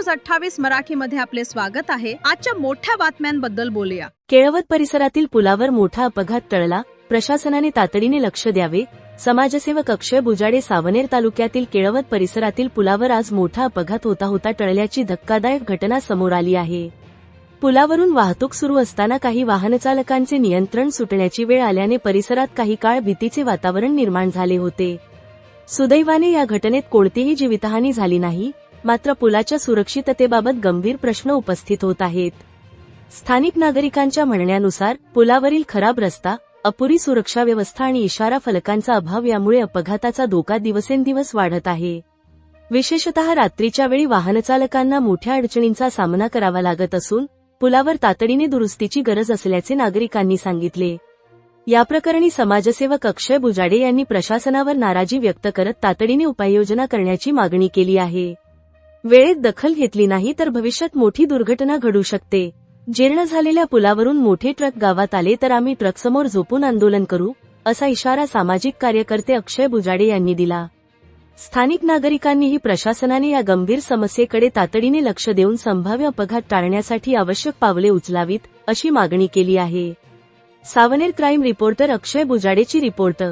News 28 मराठीमध्ये आपले स्वागत आहे। आजच्या मोठ्या बातम्यांबद्दल बोलूया। केळवद परिसरातील पुलावर मोठा अपघात टळला, प्रशासनाने तातडीने लक्ष द्यावे। समाजसेवक अक्षय बुजाडे सावनेर तालुक्यातील केळवद परिसरातील पुलावर आज मोठा अपघात होता टळल्याची धक्कादायक घटना समोर आली आहे। पुलावरून वाहतूक सुरू असताना काही वाहनचालकांचे नियंत्रण सुटण्याची वेळ आल्याने परिसरात काही काळ भीतीचे वातावरण निर्माण झाले होते। सुदैवाने या घटनेत कोणतीही जीवितहानी झाली नाही, मात्र पुलाच्या सुरक्षिततेबाबत गंभीर प्रश्न उपस्थित होत आहेत। स्थानिक नागरिकांच्या म्हणण्यानुसार पुलावरील खराब रस्ता, अपुरी सुरक्षा व्यवस्था आणि इशारा फलकांचा अभाव यामुळे अपघाताचा धोका दिवसेंदिवस वाढत आहे। विशेषतः रात्रीच्या वेळी वाहनचालकांना मोठ्या अडचणींचा सामना करावा लागत असून पुलावर तातडीने दुरुस्तीची गरज असल्याचे नागरिकांनी सांगितले। या प्रकरणी समाजसेवक अक्षय बुजाडे यांनी प्रशासनावर नाराजी व्यक्त करत तातडीने उपाययोजना करण्याची मागणी केली आहे। वेळेत दखल घेतली नाही तर भविष्यात मोठी दुर्घटना घडू शकते। जीर्ण झालेल्या पुलावरून मोठे ट्रक गावात आले तर आम्ही ट्रकसमोर झोपून आंदोलन करू, असा इशारा सामाजिक कार्यकर्ते अक्षय बुजाडे यांनी दिला। स्थानिक नागरिकांनीही प्रशासनाने या गंभीर समस्येकडे तातडीने लक्ष देऊन संभाव्य अपघात टाळण्यासाठी आवश्यक पावले उचलावीत, अशी मागणी केली आहे। सावनेर क्राईम रिपोर्टर अक्षय बुजाडेची रिपोर्ट।